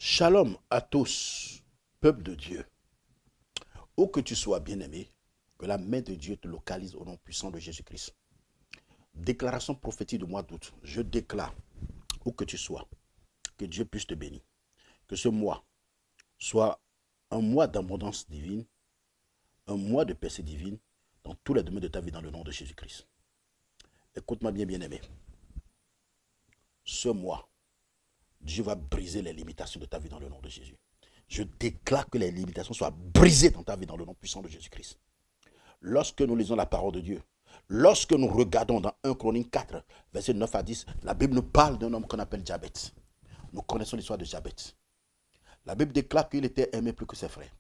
Shalom à tous, peuple de Dieu. Où que tu sois, bien-aimé, que la main de Dieu te localise au nom puissant de Jésus-Christ. Déclaration prophétique du mois d'août. Je déclare, où que tu sois, que Dieu puisse te bénir. Que ce mois soit un mois d'abondance divine, un mois de percée divine dans tous les domaines de ta vie dans le nom de Jésus-Christ. Écoute-moi bien, bien-aimé. Ce mois, Dieu va briser les limitations de ta vie dans le nom de Jésus. Je déclare que les limitations soient brisées dans ta vie dans le nom puissant de Jésus-Christ. Lorsque nous lisons la parole de Dieu, lorsque nous regardons dans 1 Chronique 4, versets 9 à 10, la Bible nous parle d'un homme qu'on appelle Jabet. Nous connaissons l'histoire de Jabet. La Bible déclare qu'il était aimé plus que ses frères.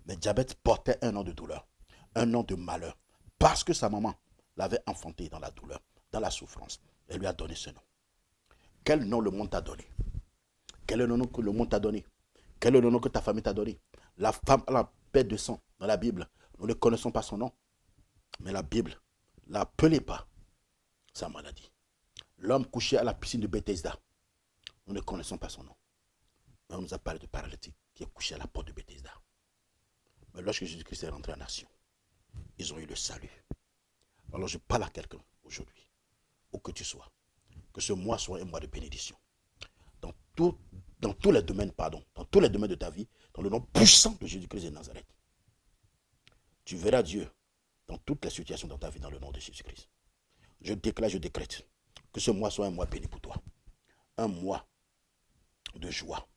Mais Jabet portait un nom de douleur, un nom de malheur, parce que sa maman l'avait enfanté dans la douleur, dans la souffrance. Elle lui a donné ce nom. Quel nom le monde t'a donné? Quel est le nom que le monde t'a donné? Quel est le nom que ta famille t'a donné? La femme à la paix de sang dans la Bible, nous ne connaissons pas son nom. Mais la Bible l'appelait pas sa maladie. L'homme couché à la piscine de Bethesda, nous ne connaissons pas son nom. Mais on nous a parlé de paralytique qui est couché à la porte de Bethesda. Mais lorsque Jésus-Christ est rentré en nation, ils ont eu le salut. Alors je parle à quelqu'un aujourd'hui, où que tu sois, que ce mois soit un mois de bénédiction. Dans, tout, dans tous les domaines, dans tous les domaines de ta vie, dans le nom puissant de Jésus-Christ de Nazareth. Tu verras Dieu dans toutes les situations dans ta vie, dans le nom de Jésus-Christ. Je déclare, je décrète que ce mois soit un mois béni pour toi. Un mois de joie,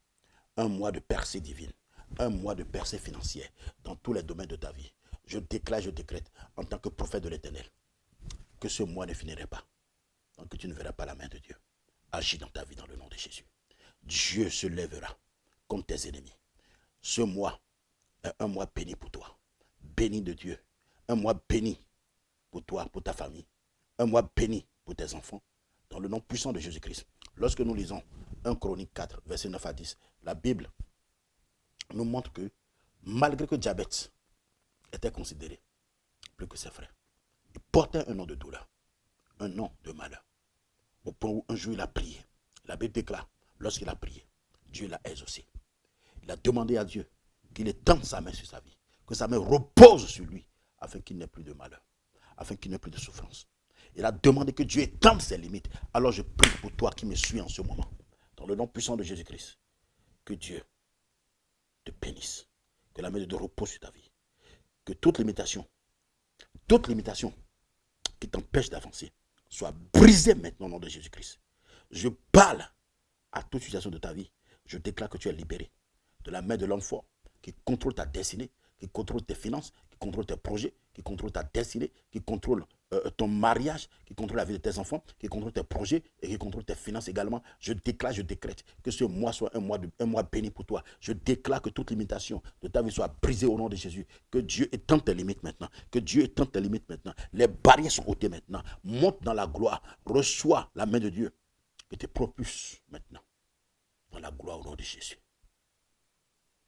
un mois de percée divine, un mois de percée financière dans tous les domaines de ta vie. Je déclare, je décrète en tant que prophète de l'Éternel que ce mois ne finirait pas, donc que tu ne verras pas la main de Dieu agir dans ta vie dans le nom de Jésus. Dieu se lèvera contre tes ennemis. Ce mois est un mois béni pour toi, béni de Dieu, un mois béni pour toi, pour ta famille, un mois béni pour tes enfants, dans le nom puissant de Jésus-Christ. Lorsque nous lisons 1 Chronique 4, versets 9 à 10, la Bible nous montre que malgré que Jabet était considéré plus que ses frères, il portait un nom de douleur, un nom de malheur. Au point où un jour il a prié. La Bible déclare, lorsqu'il a prié, Dieu l'a exaucé. Il a demandé à Dieu qu'il étende sa main sur sa vie, que sa main repose sur lui, afin qu'il n'ait plus de malheur, afin qu'il n'ait plus de souffrance. Il a demandé que Dieu étende ses limites. Alors je prie pour toi qui me suis en ce moment, dans le nom puissant de Jésus-Christ, que Dieu te bénisse, que la main de Dieu repose sur ta vie, que toute limitation qui t'empêche d'avancer soit brisée maintenant au nom de Jésus-Christ. Je parle à toute situation de ta vie. Je déclare que tu es libéré de la main de l'homme fort qui contrôle ta destinée, qui contrôle tes finances, qui contrôle tes projets, qui contrôle ta destinée, qui contrôle ton mariage, qui contrôle la vie de tes enfants, qui contrôle tes projets et qui contrôle tes finances également. Je déclare, je décrète que ce mois soit un mois béni pour toi. Je déclare que toute limitation de ta vie soit brisée au nom de Jésus. Que Dieu étende tes limites maintenant. Que Dieu étende tes limites maintenant. Les barrières sont ôtées maintenant. Monte dans la gloire. Reçois la main de Dieu qui te propulse maintenant dans la gloire au nom de Jésus.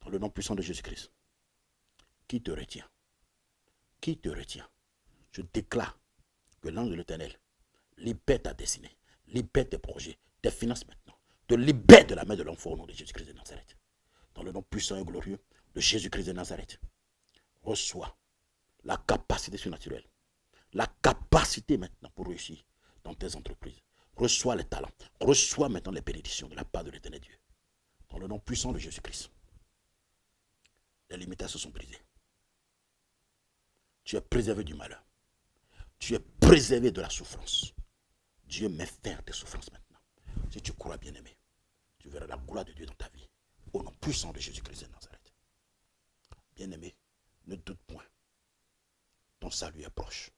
Dans le nom puissant de Jésus-Christ. Qui te retient? Qui te retient? Je déclare que l'ange de l'Éternel libère ta destinée, libère tes projets, tes finances maintenant. Te libère de la main de l'enfant au nom de Jésus-Christ de Nazareth. Dans le nom puissant et glorieux de Jésus-Christ de Nazareth. Reçois la capacité surnaturelle. La capacité maintenant pour réussir dans tes entreprises. Reçois les talents. Reçois maintenant les bénédictions de la part de l'Éternel Dieu. Dans le nom puissant de Jésus-Christ. Les limitations sont brisées. Tu es préservé du malheur. Tu es préservé de la souffrance. Dieu met fin à tes souffrances maintenant. Si tu crois, bien-aimé, tu verras la gloire de Dieu dans ta vie. Au nom puissant de Jésus-Christ de Nazareth. Bien-aimé, ne doute point. Ton salut est proche.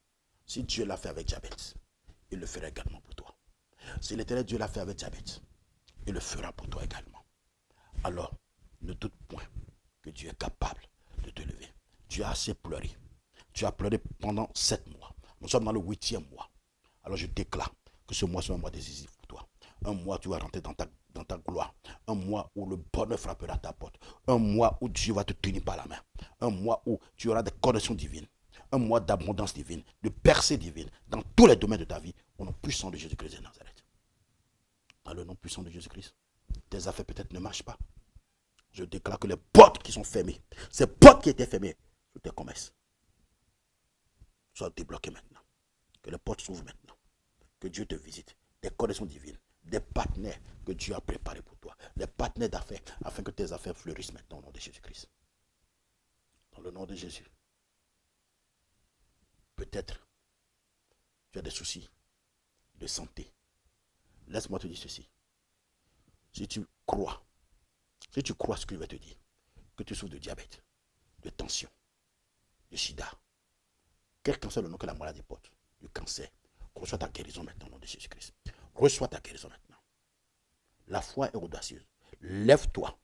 Si Dieu l'a fait avec Jabet, il le fera également pour toi. Si l'Éternel Dieu l'a fait avec Jabet, il le fera pour toi également. Alors, ne doute point que Dieu est capable de te lever. Tu as assez pleuré. Tu as pleuré pendant 7 mois. Nous sommes dans le 8e mois. Alors je déclare que ce mois soit un mois décisif pour toi. Un mois où tu vas rentrer dans ta gloire. Un mois où le bonheur frappera ta porte. Un mois où Dieu va te tenir par la main. Un mois où tu auras des connexions divines. Un mois d'abondance divine, de percée divine dans tous les domaines de ta vie. Au nom puissant de Jésus-Christ de Nazareth. Dans le nom puissant de Jésus-Christ. Tes affaires peut-être ne marchent pas. Je déclare que les portes qui sont fermées, ces portes qui étaient fermées sur tes commerces, soient débloquées maintenant. Que les portes s'ouvrent maintenant. Que Dieu te visite. Des connexions divines. Des partenaires que Dieu a préparés pour toi. Des partenaires d'affaires, afin que tes affaires fleurissent maintenant au nom de Jésus-Christ. Dans le nom de Jésus. Peut-être tu as des soucis de santé. Laisse-moi te dire ceci. Si tu crois ce que je vais te dire, que tu souffres de diabète, de tension, de sida, quel que soit le nom que la maladie porte, du cancer, reçois ta guérison maintenant au nom de Jésus-Christ. Reçois ta guérison maintenant. La foi est audacieuse. Lève-toi.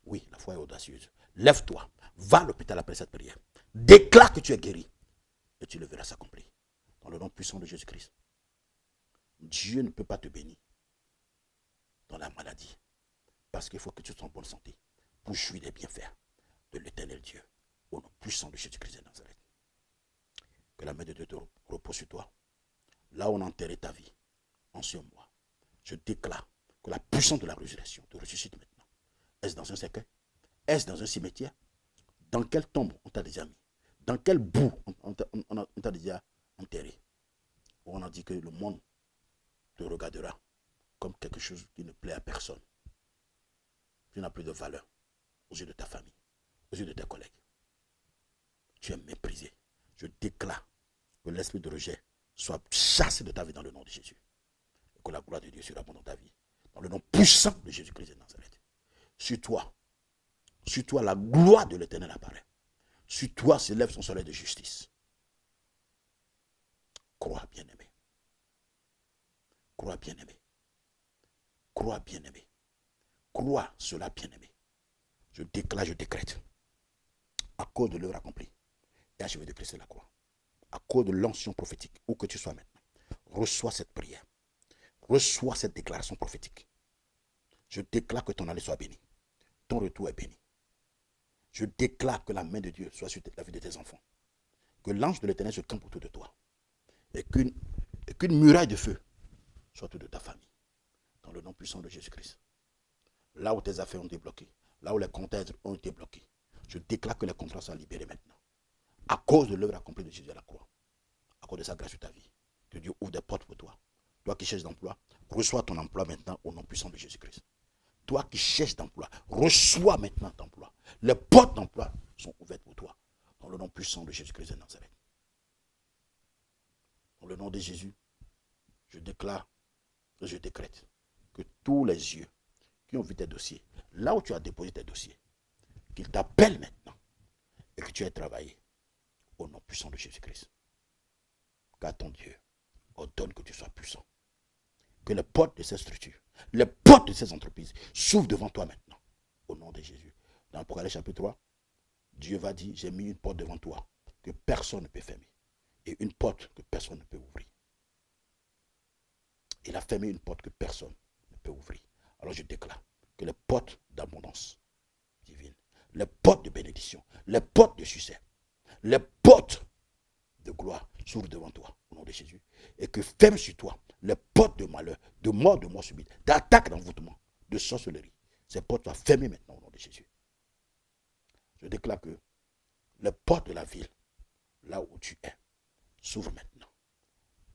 Oui, la foi est audacieuse. Lève-toi. Va à l'hôpital après cette prière. Déclare que tu es guéri. Et tu le verras s'accomplir. Dans le nom puissant de Jésus-Christ. Dieu ne peut pas te bénir dans la maladie. Parce qu'il faut que tu sois en bonne santé pour jouir des bienfaits de l'éternel Dieu. Au nom puissant de Jésus-Christ de Nazareth. Que la main de Dieu te repose sur toi. Là où on a enterré ta vie, en ce mois, je déclare que la puissance de la résurrection te ressuscite maintenant. Est-ce dans un cercueil? Est-ce dans un cimetière? Dans quelle tombe on t'a déjà mis? Dans quel bout on t'a déjà enterré? On a dit que le monde te regardera comme quelque chose qui ne plaît à personne. Tu n'as plus de valeur aux yeux de ta famille, aux yeux de tes collègues. Tu es méprisé. Je déclare que l'esprit de rejet soit chassé de ta vie dans le nom de Jésus. Et que la gloire de Dieu surabonde dans ta vie. Dans le nom puissant de Jésus-Christ de Nazareth. Sur toi, la gloire de l'Éternel apparaît. Sur toi s'élève son soleil de justice. Crois, bien-aimé. Crois, bien-aimé. Crois, bien-aimé. Crois cela, bien-aimé. Je déclare, je décrète. À cause de l'œuvre accomplie et achevée de Christ sur la croix. À cause de l'onction prophétique, où que tu sois maintenant. Reçois cette prière. Reçois cette déclaration prophétique. Je déclare que ton aller soit béni. Ton retour est béni. Je déclare que la main de Dieu soit sur la vie de tes enfants. Que l'ange de l'Éternel se campe autour de toi. Et qu'une muraille de feu soit autour de ta famille. Dans le nom puissant de Jésus-Christ. Là où tes affaires ont été bloquées, là où les contrats ont été bloqués, je déclare que les contrats soient libérés maintenant. À cause de l'œuvre accomplie de Jésus à la croix. À cause de sa grâce sur ta vie. Que Dieu ouvre des portes pour toi. Toi qui cherches d'emploi, reçois ton emploi maintenant au nom puissant de Jésus-Christ. Toi qui cherches d'emploi, reçois maintenant ton emploi. Les portes d'emploi sont ouvertes pour toi. Dans le nom puissant de Jésus-Christ de Nazareth. Dans le nom de Jésus, je déclare et je décrète que tous les yeux qui ont vu tes dossiers, là où tu as déposé tes dossiers, qu'ils t'appellent maintenant et que tu aies travaillé au nom puissant de Jésus-Christ. Car ton Dieu ordonne que tu sois puissant. Que les portes de ces structures, les portes de ces entreprises s'ouvrent devant toi maintenant. Au nom de Jésus. Dans l'Apocalypse chapitre 3, Dieu va dire, j'ai mis une porte devant toi que personne ne peut fermer. Et une porte que personne ne peut ouvrir. Il a fermé une porte que personne ne peut ouvrir. Alors je déclare que les portes d'abondance divine, les portes de bénédiction, les portes de succès, les portes de gloire s'ouvrent devant toi, au nom de Jésus. Et que ferment sur toi les portes de malheur, de mort subite, d'attaque, d'envoûtement, de sorcellerie. Ces portes soient fermées maintenant au nom de Jésus. Je déclare que les portes de la ville, là où tu es, s'ouvrent maintenant.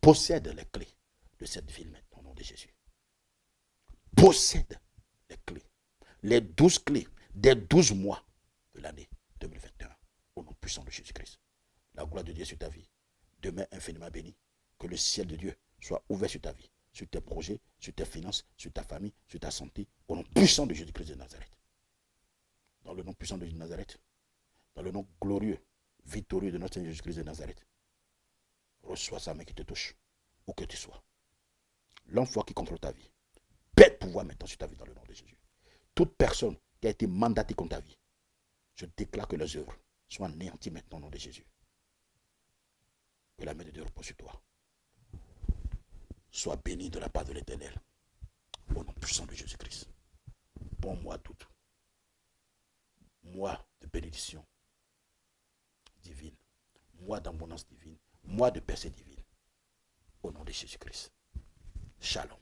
Possède les clés de cette ville maintenant au nom de Jésus. Possède les clés. Les 12 clés des 12 mois de l'année 2021 au nom puissant de Jésus-Christ. La gloire de Dieu sur ta vie. Demain infiniment béni. Que le ciel de Dieu soit ouvert sur ta vie, sur tes projets, sur tes finances, sur ta famille, sur ta santé, au nom puissant de Jésus-Christ de Nazareth. Dans le nom puissant de Nazareth, dans le nom glorieux, victorieux de notre Seigneur Jésus-Christ de Nazareth, reçois sa main qui te touche, où que tu sois. L'homme fort qui contrôle ta vie, perd pouvoir maintenant sur ta vie dans le nom de Jésus. Toute personne qui a été mandatée contre ta vie, je déclare que les œuvres soient anéanties maintenant au nom de Jésus. Que la main de Dieu repose sur toi. Sois béni de la part de l'Éternel. Au nom puissant de Jésus-Christ. Bon mois d'août. Mois de bénédiction divine. Mois d'abondance divine. Mois de percée divine. Au nom de Jésus-Christ. Shalom.